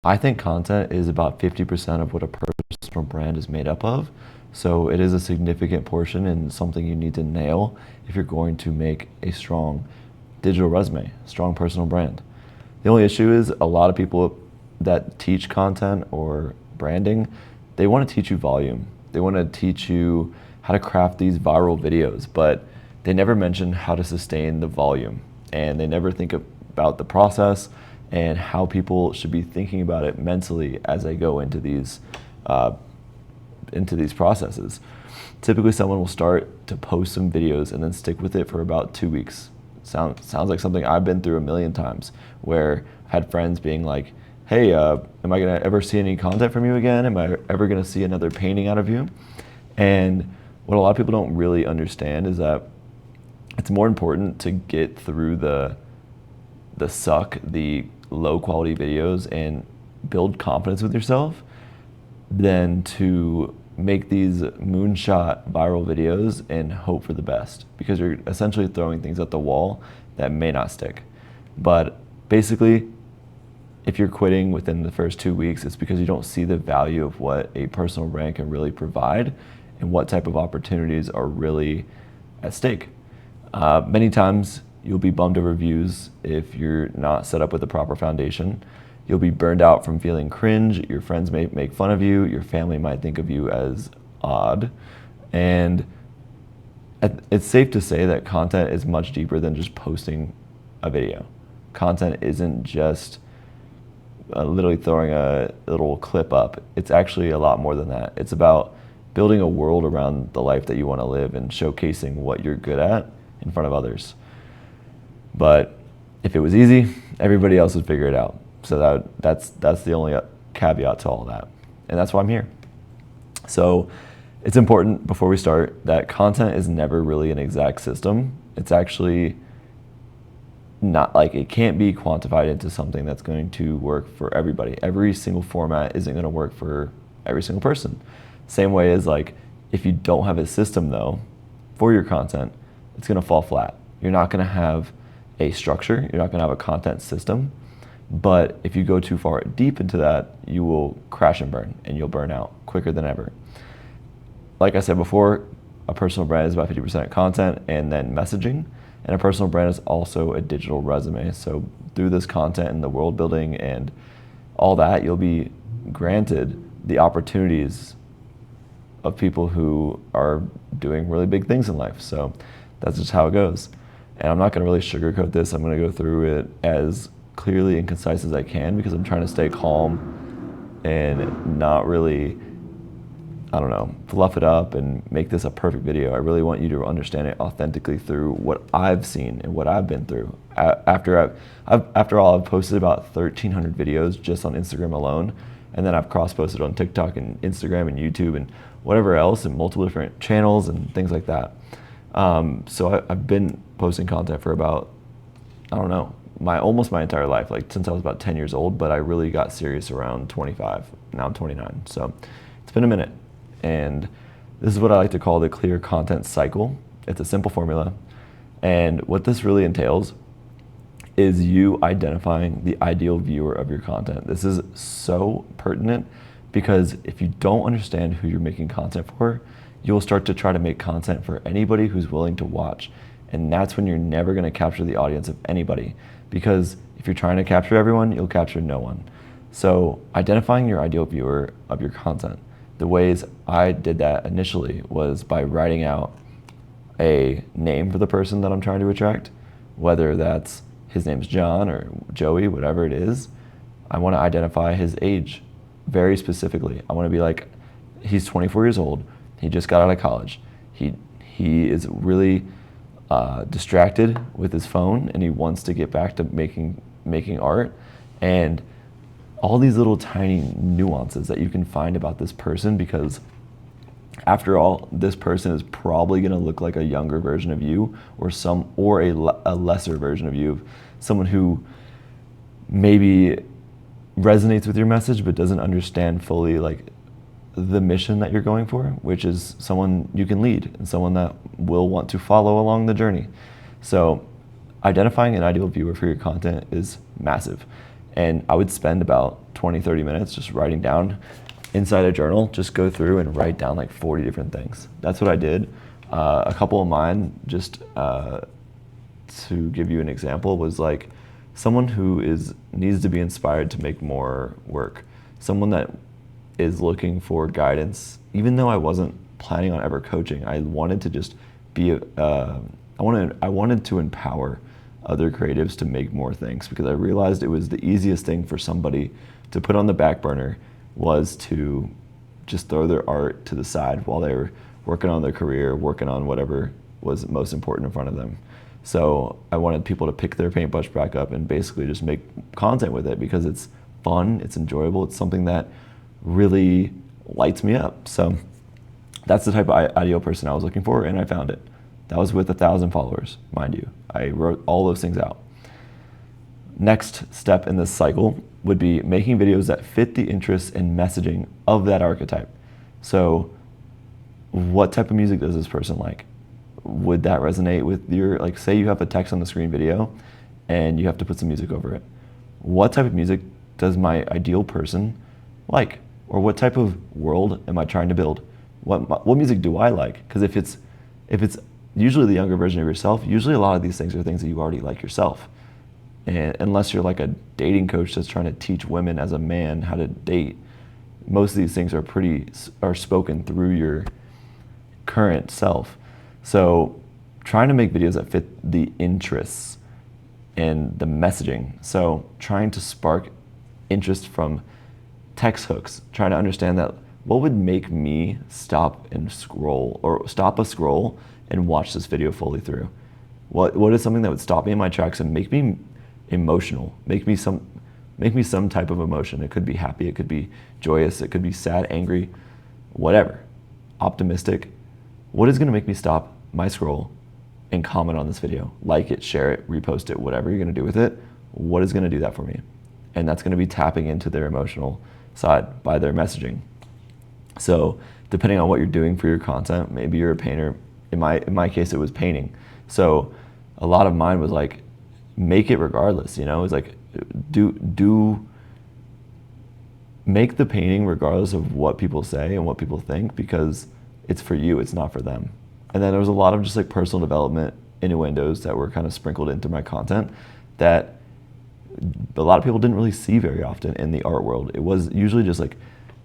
I think content is about 50% of what a personal brand is made up of. So it is a significant portion and something you need to nail if you're going to make a strong digital resume, strong personal brand. The only issue is a lot of people that teach content or branding, they want to teach you volume. They want to teach you how to craft these viral videos, but they never mention how to sustain the volume. And they never think about the process and how people should be thinking about it mentally as they go uh, into these processes. Typically, someone will start to post some videos and then stick with it for about 2 weeks. Sounds like something I've been through a million times, where I had friends being like, "Hey, am I gonna ever see any content from you again? Am I ever gonna see another painting out of you?" And what a lot of people don't really understand is that it's more important to get through the low quality videos and build confidence with yourself than to make these moonshot viral videos and hope for the best, because you're essentially throwing things at the wall that may not stick. But basically, if you're quitting within the first 2 weeks, it's because you don't see the value of what a personal brand can really provide and what type of opportunities are really at stake. Many times you'll be bummed over views if you're not set up with the proper foundation. You'll be burned out from feeling cringe. Your friends may make fun of you. Your family might think of you as odd. And it's safe to say that content is much deeper than just posting a video. Content isn't just literally throwing a little clip up. It's actually a lot more than that. It's about building a world around the life that you want to live and showcasing what you're good at in front of others. But if it was easy, everybody else would figure it out. So that's the only caveat to all that. And that's why I'm here. So it's important before we start that content is never really an exact system. It's actually not like, it can't be quantified into something that's going to work for everybody. Every single format isn't going to work for every single person. Same way as like, if you don't have a system though for your content, it's going to fall flat. You're not going to have a structure. You're not going to have a content system. But if you go too far deep into that, you will crash and burn, and you'll burn out quicker than ever. Like I said before, a personal brand is about 50% content and then messaging. And a personal brand is also a digital resume. So through this content and the world building and all that, you'll be granted the opportunities of people who are doing really big things in life. So that's just how it goes. And I'm not going to really sugarcoat this. I'm going to go through it as clearly and concise as I can, because I'm trying to stay calm and not really, fluff it up and make this a perfect video. I really want you to understand it authentically through what I've seen and what I've been through. After all, I've posted about 1,300 videos just on Instagram alone, and then I've cross-posted on TikTok and Instagram and YouTube and whatever else, and multiple different channels and things like that. So I've been posting content for about, almost my entire life, like since I was about 10 years old, but I really got serious around 25. Now I'm 29. So it's been a minute. And this is what I like to call the clear content cycle. It's a simple formula. And what this really entails is you identifying the ideal viewer of your content. This is so pertinent, because if you don't understand who you're making content for, you'll start to try to make content for anybody who's willing to watch. And that's when you're never going to capture the audience of anybody, because if you're trying to capture everyone, you'll capture no one. So identifying your ideal viewer of your content. The ways I did that initially was by writing out a name for the person that I'm trying to attract, whether that's his name's John or Joey, whatever it is. I want to identify his age very specifically. I want to be like, he's 24 years old. He just got out of college. He is really distracted with his phone, and he wants to get back to making art. And all these little tiny nuances that you can find about this person, because after all, this person is probably going to look like a younger version of you, or a lesser version of you, someone who maybe resonates with your message but doesn't understand fully like the mission that you're going for, which is someone you can lead and someone that will want to follow along the journey. So identifying an ideal viewer for your content is massive. And I would spend about 20, 30 minutes just writing down inside a journal, just go through and write down like 40 different things. That's what I did. A couple of mine, just to give you an example, was like someone who needs to be inspired to make more work. Someone that is looking for guidance. Even though I wasn't planning on ever coaching, I wanted to just be I wanted to empower other creatives to make more things, because I realized it was the easiest thing for somebody to put on the back burner was to just throw their art to the side while they were working on their career, working on whatever was most important in front of them. So I wanted people to pick their paintbrush back up and basically just make content with it, because it's fun, it's enjoyable, it's something that really lights me up. So that's the type of ideal person I was looking for, and I found it. That was with 1,000 followers, mind you. I wrote all those things out. Next step in this cycle would be making videos that fit the interests and messaging of that archetype. So what type of music does this person like? Would that resonate with your, like, say you have a text on the screen video and you have to put some music over it. What type of music does my ideal person like? Or what type of world am I trying to build? What music do I like? Because if it's usually the younger version of yourself, usually a lot of these things are things that you already like yourself. And unless you're like a dating coach that's trying to teach women as a man how to date, most of these things are spoken through your current self. So trying to make videos that fit the interests and the messaging. So trying to spark interest from text hooks, trying to understand that what would make me stop a scroll and watch this video fully through? What is something that would stop me in my tracks and make me emotional, make me some type of emotion? It could be happy, it could be joyous, it could be sad, angry, whatever, optimistic. What is gonna make me stop my scroll and comment on this video? Like it, share it, repost it, whatever you're gonna do with it. What is gonna do that for me? And that's gonna be tapping into their emotional side by their messaging. So depending on what you're doing for your content, maybe you're a painter. In my case, it was painting. So a lot of mine was like, make it regardless, you know? It's like, make the painting regardless of what people say and what people think, because it's for you, it's not for them. And then there was a lot of just like personal development innuendos that were kind of sprinkled into my content that a lot of people didn't really see very often in the art world. It was usually just like,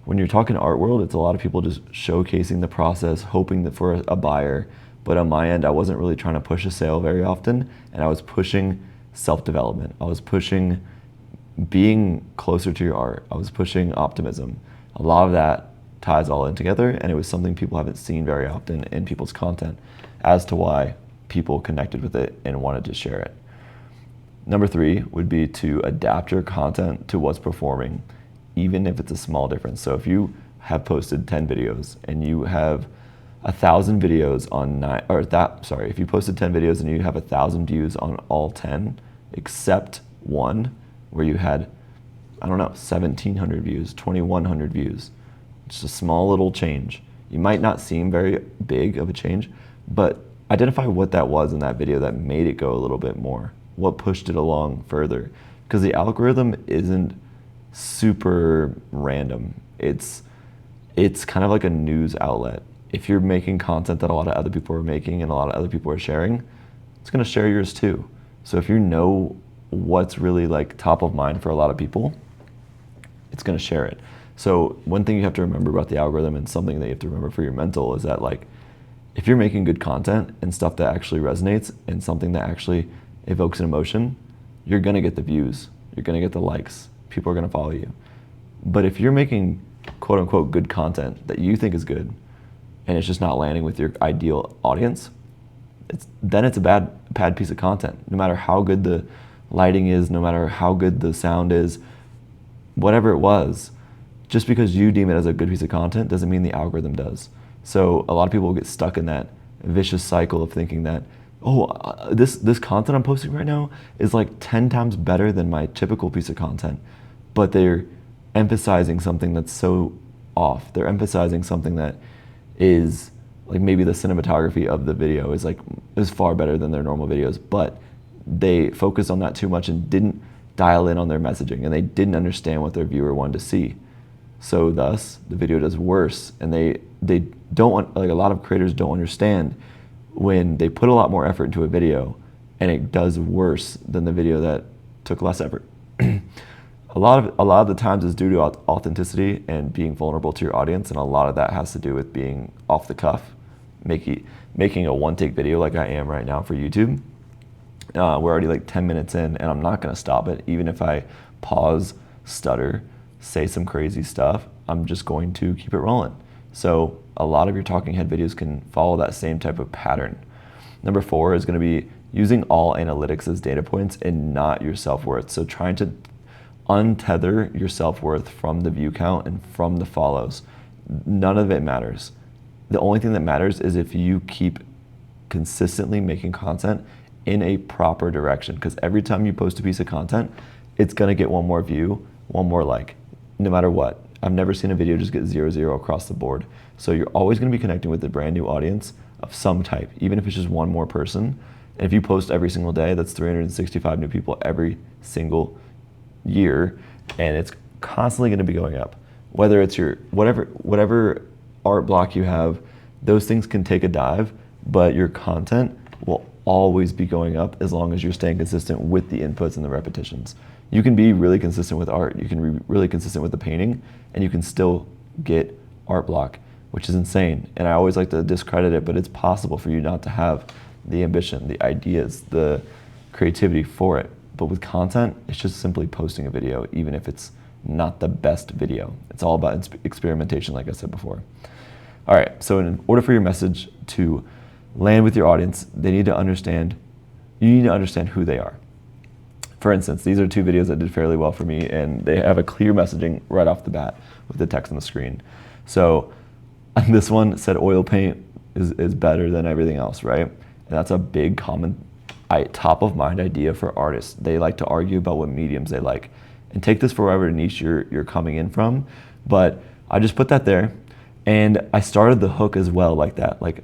when you're talking art world, it's a lot of people just showcasing the process, hoping that for a buyer. But on my end, I wasn't really trying to push a sale very often, and I was pushing self-development. I was pushing being closer to your art. I was pushing optimism. A lot of that ties all in together, and it was something people haven't seen very often in people's content as to why people connected with it and wanted to share it. Number 3 would be to adapt your content to what's performing, even if it's a small difference. So if you have posted 10 videos and you have 1,000 videos on if you posted 10 videos and you have 1,000 views on all 10, except one where you had, 1,700 views, 2,100 views. Just a small little change. You might not seem very big of a change, but identify what that was in that video that made it go a little bit more. What pushed it along further? Because the algorithm isn't super random. It's kind of like a news outlet. If you're making content that a lot of other people are making and a lot of other people are sharing, it's gonna share yours too. So if you know what's really like top of mind for a lot of people, it's gonna share it. So one thing you have to remember about the algorithm, and something that you have to remember for your mental, is that like, if you're making good content and stuff that actually resonates and something that actually evokes an emotion, you're gonna get the views, you're gonna get the likes, people are gonna follow you. But if you're making quote unquote good content that you think is good and it's just not landing with your ideal audience, then it's a bad piece of content. No matter how good the lighting is, no matter how good the sound is, whatever it was, just because you deem it as a good piece of content doesn't mean the algorithm does. So a lot of people get stuck in that vicious cycle of thinking that, this content I'm posting right now is like 10 times better than my typical piece of content, but they're emphasizing something that's so off. They're emphasizing something that is like, maybe the cinematography of the video is far better than their normal videos, but they focused on that too much and didn't dial in on their messaging, and they didn't understand what their viewer wanted to see. So thus, the video does worse, and they don't want, like, a lot of creators don't understand when they put a lot more effort into a video and it does worse than the video that took less effort. A lot of the times is due to authenticity and being vulnerable to your audience, and a lot of that has to do with being off the cuff, making a one-take video like I am right now for YouTube. We're already like 10 minutes in, and I'm not gonna stop it. Even if I pause, stutter, say some crazy stuff, I'm just going to keep it rolling. So a lot of your talking head videos can follow that same type of pattern. Number 4 is gonna be using all analytics as data points and not your self-worth. So trying to untether your self-worth from the view count and from the follows. None of it matters. The only thing that matters is if you keep consistently making content in a proper direction, because every time you post a piece of content, it's gonna get one more view, one more like, no matter what. I've never seen a video just get 0 across the board. So you're always gonna be connecting with a brand new audience of some type, even if it's just one more person. And if you post every single day, that's 365 new people every single year, and it's constantly gonna be going up. Whether it's your, whatever art block you have, those things can take a dive, but your content will always be going up as long as you're staying consistent with the inputs and the repetitions. You can be really consistent with art, you can be really consistent with the painting, and you can still get art block, which is insane. And I always like to discredit it, but it's possible for you not to have the ambition, the ideas, the creativity for it. But with content, it's just simply posting a video, even if it's not the best video. It's all about experimentation, like I said before. All right, so in order for your message to land with your audience, you need to understand who they are. For instance, these are 2 videos that did fairly well for me, and they have a clear messaging right off the bat with the text on the screen. So this one said oil paint is better than everything else, right? And that's a big common top of mind idea for artists. They like to argue about what mediums they like. And take this for whatever niche you're coming in from, but I just put that there, and I started the hook as well like that. Like,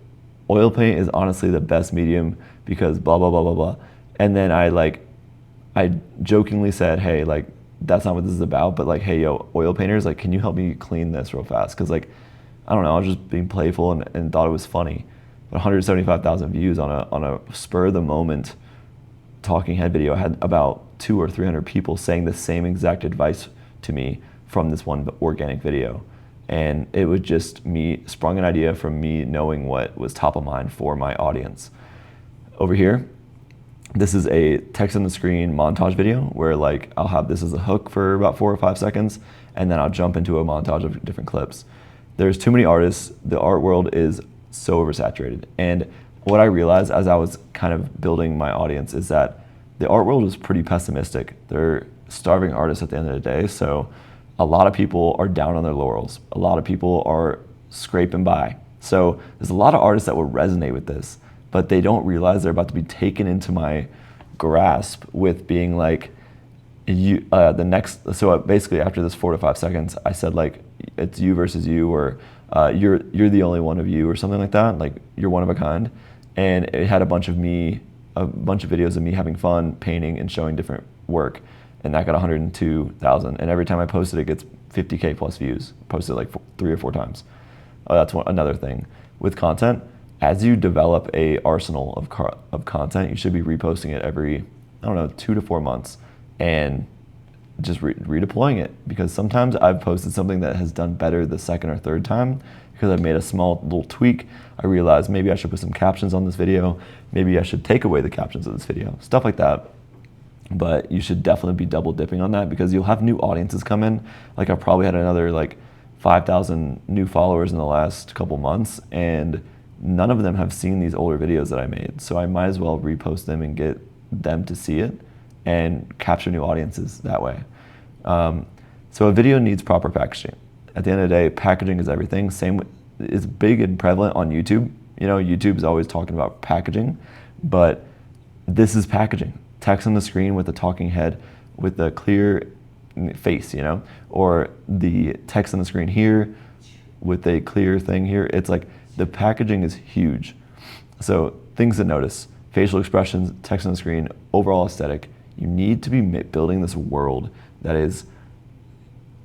oil paint is honestly the best medium because blah, blah, blah, blah, blah. And then I jokingly said, hey, like, that's not what this is about, but like, hey, yo, oil painters, like, can you help me clean this real fast? Cause like, I don't know, I was just being playful and thought it was funny. But 175,000 views on a spur of the moment talking head video. I had about 200 or 300 people saying the same exact advice to me from this one organic video. And it was just me, sprung an idea from me knowing what was top of mind for my audience. Over here, this is a text on the screen montage video where like I'll have this as a hook for about 4 or 5 seconds, and then I'll jump into a montage of different clips. There's too many artists. The art world is so oversaturated. And what I realized as I was kind of building my audience is that the art world is pretty pessimistic. They're starving artists at the end of the day. So a lot of people are down on their laurels. A lot of people are scraping by. So there's a lot of artists that will resonate with this, but they don't realize they're about to be taken into my grasp with being like, so basically after this 4 to 5 seconds, I said like, it's you versus you, or you're the only one of you, or something like that. Like, you're one of a kind. And it had a bunch of videos of me having fun, painting and showing different work. And that got 102,000. And every time I posted, it gets 50K plus views. Posted like 3 or 4 times. That's another thing. With content, as you develop a arsenal of content, you should be reposting it every, 2 to 4 months. And just redeploying it, because sometimes I've posted something that has done better the second or third time because I've made a small little tweak. I realized maybe I should put some captions on this video. Maybe I should take away the captions of this video, stuff like that. But you should definitely be double dipping on that, because you'll have new audiences come in. Like, I probably had another like 5,000 new followers in the last couple months, and none of them have seen these older videos that I made. So I might as well repost them and get them to see it and capture new audiences that way. So a video needs proper packaging. At the end of the day, packaging is everything. It's big and prevalent on YouTube. YouTube is always talking about packaging, but this is packaging. Text on the screen with a talking head with a clear face, or the text on the screen here with a clear thing here. It's like the packaging is huge. So things to notice: facial expressions, text on the screen, overall aesthetic, You need to be building this world that is,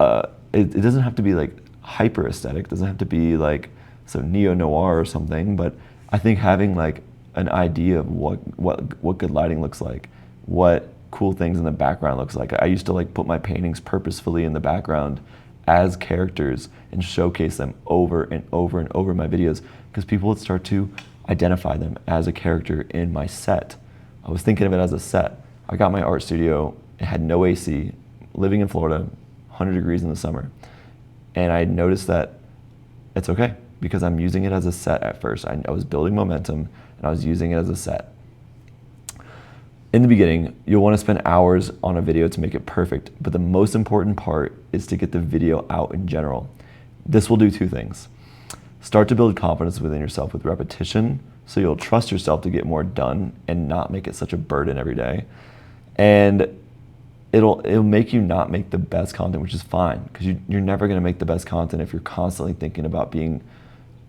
it doesn't have to be like hyper aesthetic, doesn't have to be like so neo-noir or something, but I think having like an idea of what good lighting looks like, what cool things in the background looks like. I used to like put my paintings purposefully in the background as characters and showcase them over and over and over in my videos, because people would start to identify them as a character in my set. I was thinking of it as a set. I got my art studio, it had no AC, living in Florida, 100 degrees in the summer. And I noticed that it's okay, because I'm using it as a set at first. I was building momentum and I was using it as a set. In the beginning, you'll want to spend hours on a video to make it perfect, but the most important part is to get the video out in general. This will do two things. Start to build confidence within yourself with repetition, so you'll trust yourself to get more done and not make it such a burden every day. And it'll make you not make the best content, which is fine, because you're never going to make the best content if you're constantly thinking about being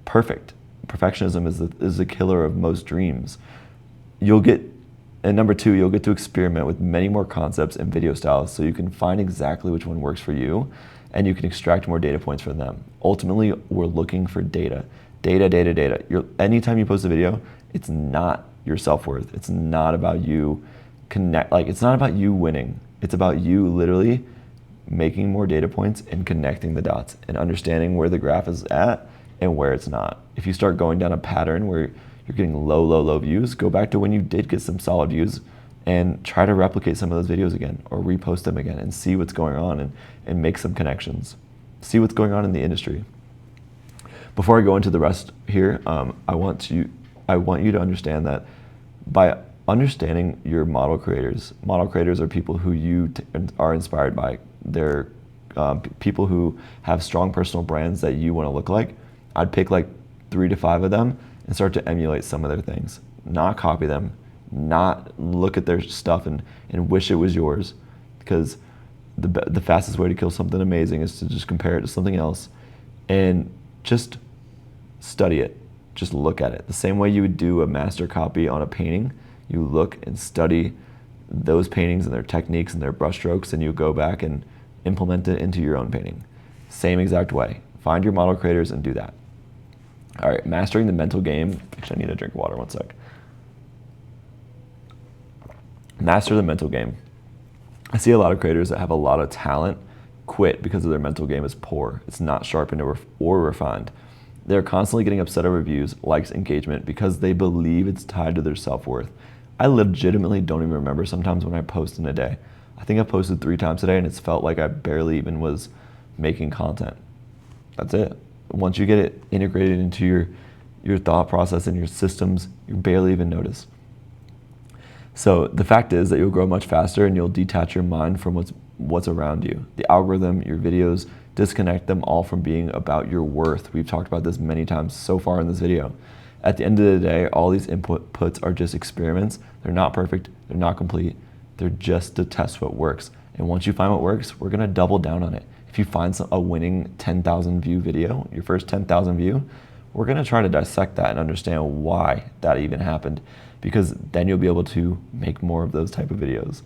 perfect. Perfectionism is the killer of most dreams. And number two, you'll get to experiment with many more concepts and video styles, so you can find exactly which one works for you and you can extract more data points from them. Ultimately, we're looking for data. Anytime you post a video, it's not your self-worth. It's not about you it's not about you winning. It's about you literally making more data points and connecting the dots and understanding where the graph is at and where it's not. If you start going down a pattern where you're getting low views, go back to when you did get some solid views and try to replicate some of those videos again or repost them again and see what's going on and make some connections. See what's going on in the industry. Before I go into the rest here, I want you to understand that by understanding your model creators are people who you are inspired by. They're people who have strong personal brands that you want to look like. I'd pick like 3 to 5 of them and start to emulate some of their things. Not copy them, not look at their stuff and wish it was yours, because the fastest way to kill something amazing is to just compare it to something else and just study it. Just look at it. The same way you would do a master copy on a painting, you look and study those paintings and their techniques and their brushstrokes, and you go back and implement it into your own painting. Same exact way. Find your model creators and do that. All right, mastering the mental game. Actually, I need a drink of water, one sec. Master the mental game. I see a lot of creators that have a lot of talent quit because of their mental game is poor. It's not sharpened or refined. They're constantly getting upset over views, likes, engagement because they believe it's tied to their self-worth. I legitimately don't even remember sometimes when I post in a day. I think I posted 3 times today and it's felt like I barely even was making content. That's it. Once you get it integrated into your thought process and your systems, you barely even notice. So the fact is that you'll grow much faster and you'll detach your mind from what's around you. The algorithm, your videos, disconnect them all from being about your worth. We've talked about this many times so far in this video. At the end of the day, all these inputs are just experiments. They're not perfect, they're not complete. They're just to test what works. And once you find what works, we're gonna double down on it. If you find a winning 10,000 view video, your first 10,000 view, we're gonna try to dissect that and understand why that even happened, because then you'll be able to make more of those type of videos.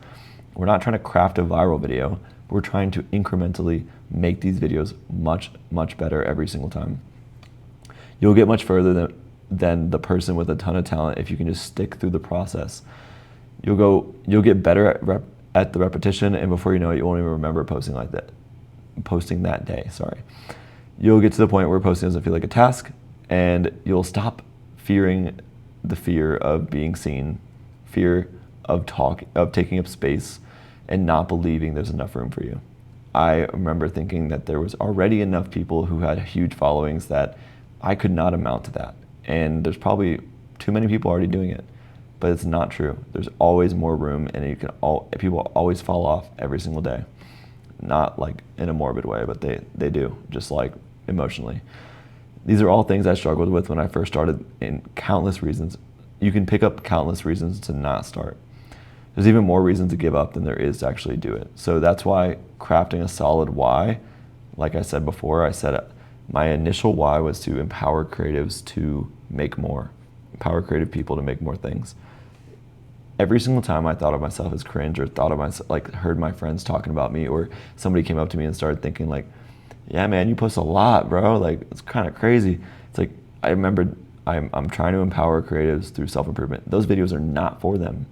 We're not trying to craft a viral video, we're trying to incrementally make these videos much, much better every single time. You'll get much further than the person with a ton of talent if you can just stick through the process. You'll get better at the repetition, and before you know it, you won't even remember posting that day, sorry. You'll get to the point where posting doesn't feel like a task, and you'll stop fearing the fear of being seen, fear of taking up space, and not believing there's enough room for you. I remember thinking that there was already enough people who had huge followings that I could not amount to that. And there's probably too many people already doing it, but it's not true. There's always more room, and people always fall off every single day. Not like in a morbid way, but they do, just like emotionally. These are all things I struggled with when I first started, in countless reasons. You can pick up countless reasons to not start. There's even more reasons to give up than there is to actually do it. So that's why crafting a solid why, like I said before, I said my initial why was to empower creatives to make more, empower creative people to make more things. every single time I thought of myself as cringe, or thought of myself, like heard my friends talking about me, or somebody came up to me and started thinking like, yeah, man, you post a lot, bro. Like, it's kind of crazy. It's like, I remembered I'm trying to empower creatives through self-improvement. Those videos are not for them.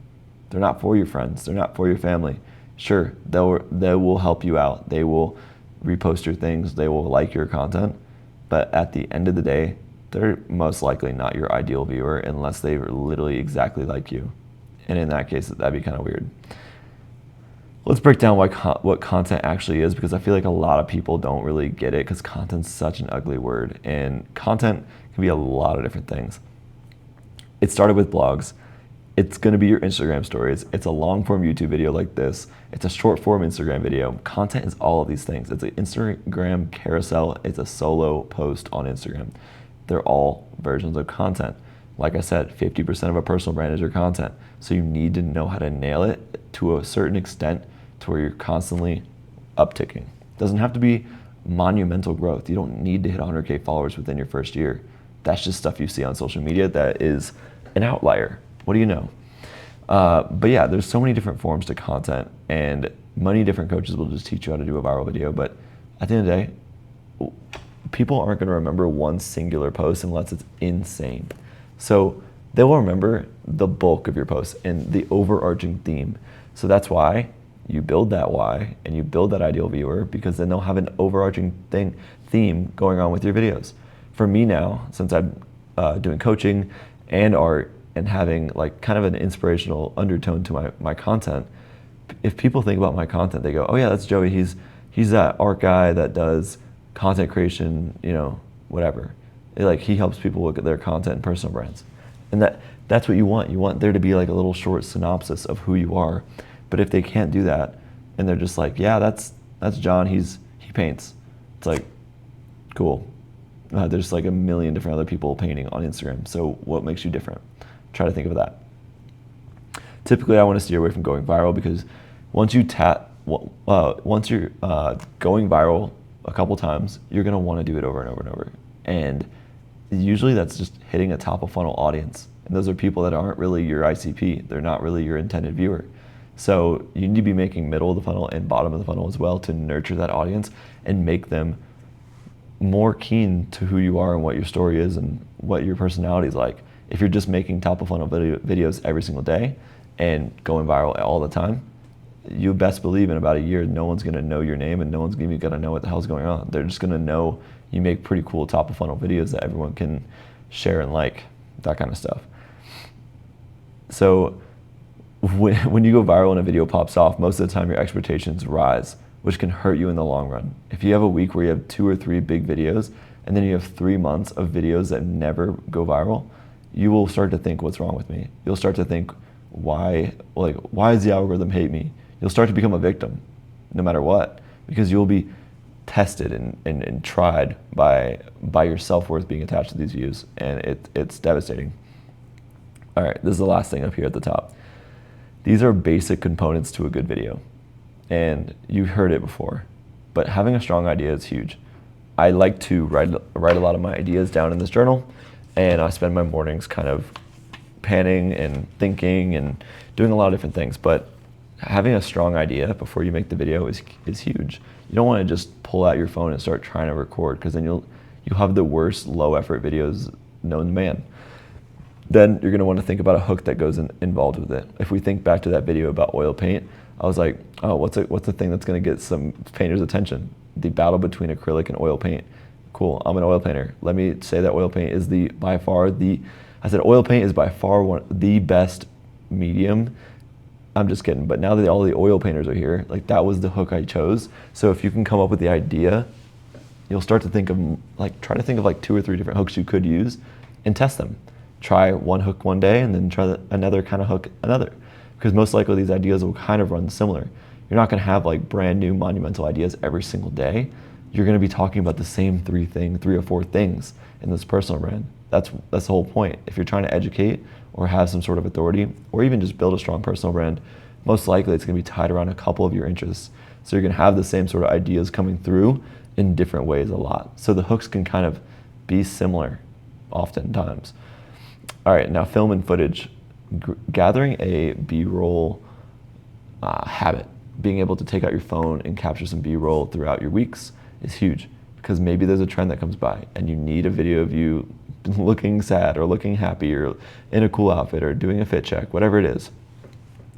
They're not for your friends. They're not for your family. Sure, they will help you out. They will repost your things. They will like your content. But at the end of the day, they're most likely not your ideal viewer unless they are literally exactly like you. And in that case, that'd be kind of weird. Let's break down what content actually is, because I feel like a lot of people don't really get it, because content's such an ugly word. And content can be a lot of different things. It started with blogs. It's going to be your Instagram stories. It's a long form YouTube video like this. It's a short form Instagram video. Content is all of these things. It's an Instagram carousel. It's a solo post on Instagram. They're all versions of content. Like I said, 50% of a personal brand is your content. So you need to know how to nail it to a certain extent to where you're constantly upticking. It doesn't have to be monumental growth. You don't need to hit 100K followers within your first year. That's just stuff you see on social media that is an outlier. What do you know? But yeah, there's so many different forms to content, and many different coaches will just teach you how to do a viral video. But at the end of the day, people aren't going to remember one singular post unless it's insane. So they will remember the bulk of your posts and the overarching theme. So that's why you build that why and you build that ideal viewer, because then they'll have an overarching theme going on with your videos. For me now, since I'm doing coaching and art and having like kind of an inspirational undertone to my content, if people think about my content, they go, oh yeah, that's Joey. He's that art guy that does content creation, whatever. Like, he helps people look at their content and personal brands. And that's what you want. You want there to be like a little short synopsis of who you are. But if they can't do that and they're just like, yeah, that's John, he paints. It's like, cool. There's like a million different other people painting on Instagram. So what makes you different? Try to think of that. Typically, I want to steer away from going viral, because once you're going viral a couple times, you're going to want to do it over and over and over. And usually that's just hitting a top of funnel audience. And those are people that aren't really your ICP. They're not really your intended viewer. So you need to be making middle of the funnel and bottom of the funnel as well to nurture that audience and make them more keen to who you are and what your story is and what your personality is like. If you're just making top of funnel videos every single day and going viral all the time, you best believe in about a year, no one's going to know your name and no one's even going to know what the hell's going on. They're just going to know you make pretty cool top of funnel videos that everyone can share and like, that kind of stuff. So when you go viral and a video pops off, most of the time your expectations rise, which can hurt you in the long run. If you have a week where you have 2 or 3 big videos and then you have 3 months of videos that never go viral, you will start to think, what's wrong with me? You'll start to think, why does the algorithm hate me? You'll start to become a victim no matter what, because you'll be tested and tried by your self-worth being attached to these views, and it's devastating. All right, this is the last thing up here at the top. These are basic components to a good video, and you've heard it before, but having a strong idea is huge. I like to write a lot of my ideas down in this journal, and I spend my mornings kind of panning and thinking and doing a lot of different things, but having a strong idea before you make the video is huge. You don't want to just pull out your phone and start trying to record, because then you'll have the worst low effort videos known to man. Then you're going to want to think about a hook that goes involved with it. If we think back to that video about oil paint, I was like, oh, what's the thing that's going to get some painters' attention? The battle between acrylic and oil paint. Cool, I'm an oil painter. Let me say that oil paint is oil paint is by far the best medium. I'm just kidding, but now that all the oil painters are here, like, that was the hook I chose. So if you can come up with the idea, you'll start to think of try to think of 2 or 3 different hooks you could use and test them. Try one hook one day and then try another kind of hook another, because most likely these ideas will kind of run similar. You're not going to have like brand new monumental ideas every single day. You're going to be talking about the same 3 or 4 things in this personal brand. That's the whole point. If you're trying to educate or have some sort of authority, or even just build a strong personal brand, most likely it's going to be tied around a couple of your interests. So you're going to have the same sort of ideas coming through in different ways a lot. So the hooks can kind of be similar oftentimes. All right, now film and footage. gathering a B-roll habit, being able to take out your phone and capture some B-roll throughout your weeks is huge, because maybe there's a trend that comes by and you need a video of you looking sad or looking happy or in a cool outfit or doing a fit check, whatever it is.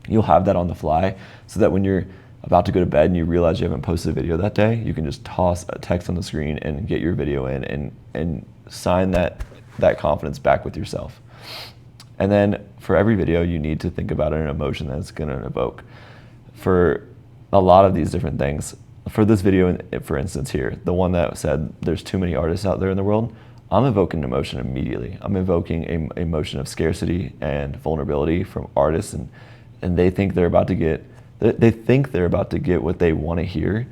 You'll have that on the fly, so that when you're about to go to bed and you realize you haven't posted a video that day, you can just toss a text on the screen and get your video in and sign that confidence back with yourself. And then for every video, you need to think about an emotion that it's gonna evoke. For a lot of these different things, for this video, for instance here, the one that said there's too many artists out there in the world, I'm evoking an emotion immediately. I'm evoking an emotion of scarcity and vulnerability from artists, and they think they're about to get what they want to hear,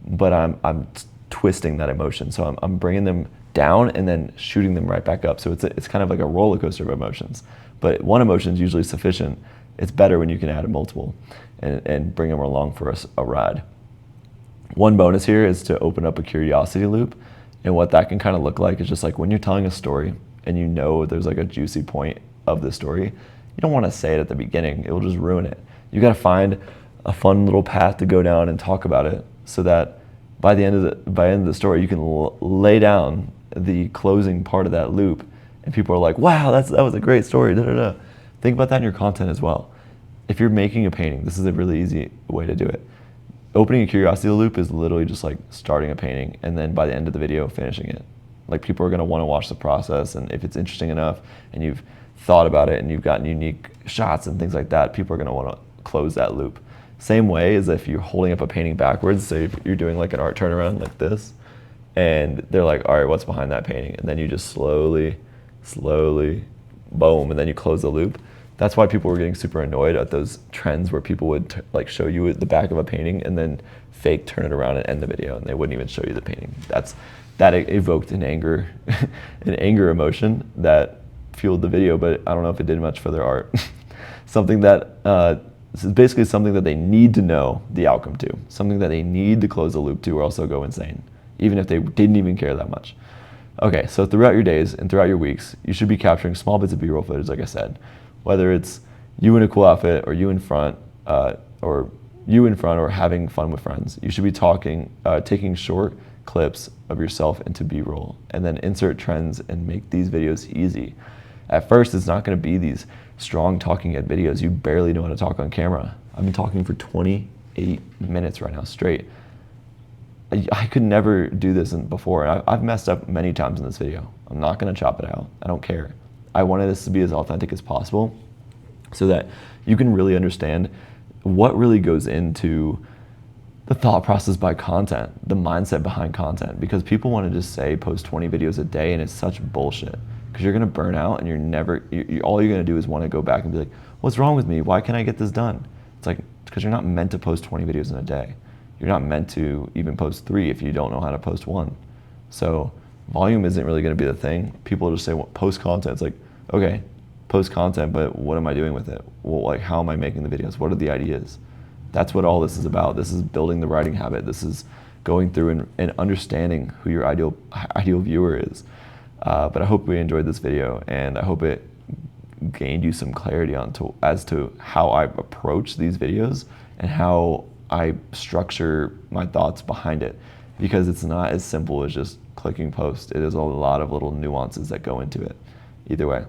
but I'm twisting that emotion. So I'm bringing them down and then shooting them right back up. So it's kind of like a roller coaster of emotions. But one emotion is usually sufficient. It's better when you can add a multiple and bring them along for a ride. One bonus here is to open up a curiosity loop. And what that can kind of look like is just like when you're telling a story and you know there's like a juicy point of the story, you don't want to say it at the beginning. It will just ruin it. You got to find a fun little path to go down and talk about it, so that by the end of the story, you can lay down the closing part of that loop, and people are like, "Wow, that was a great story." Da, da, da. Think about that in your content as well. If you're making a painting, this is a really easy way to do it. Opening a curiosity loop is literally just like starting a painting, and then by the end of the video, finishing it. Like, people are going to want to watch the process, and if it's interesting enough and you've thought about it and you've gotten unique shots and things like that, people are going to want to close that loop. Same way as if you're holding up a painting backwards, say if you're doing like an art turnaround like this, and they're like, all right, what's behind that painting? And then you just slowly, boom, and then you close the loop. That's why people were getting super annoyed at those trends where people would like show you the back of a painting and then fake turn it around and end the video, and they wouldn't even show you the painting. That evoked an anger emotion that fueled the video, but I don't know if it did much for their art. Something that this is basically something that they need to know the outcome to, something that they need to close the loop to, or else they'll go insane, even if they didn't even care that much. Okay, so throughout your days and throughout your weeks, you should be capturing small bits of B-roll footage, like I said, whether it's you in a cool outfit or you in front, or having fun with friends. You should be taking short clips of yourself into B-roll, and then insert trends and make these videos easy. At first, it's not going to be these strong talking head videos. You barely know how to talk on camera. I've been talking for 28 minutes right now straight. I could never do this before. I've messed up many times in this video. I'm not going to chop it out. I don't care. I wanted this to be as authentic as possible, so that you can really understand what really goes into the thought process by content, the mindset behind content, because people want to just say post 20 videos a day, and it's such bullshit, because you're going to burn out, and all you're going to do is want to go back and be like, what's wrong with me? Why can't I get this done? It's like, because you're not meant to post 20 videos in a day. You're not meant to even post 3 if you don't know how to post 1. So volume isn't really going to be the thing. People just say, well, post content. It's like, okay, post content, but what am I doing with it? Well, like, how am I making the videos? What are the ideas? That's what all this is about. This is building the writing habit. This is going through and understanding who your ideal viewer is. But I hope we enjoyed this video, and I hope it gained you some clarity as to how I approach these videos and how I structure my thoughts behind it, because it's not as simple as just clicking post. It is a lot of little nuances that go into it. Either way.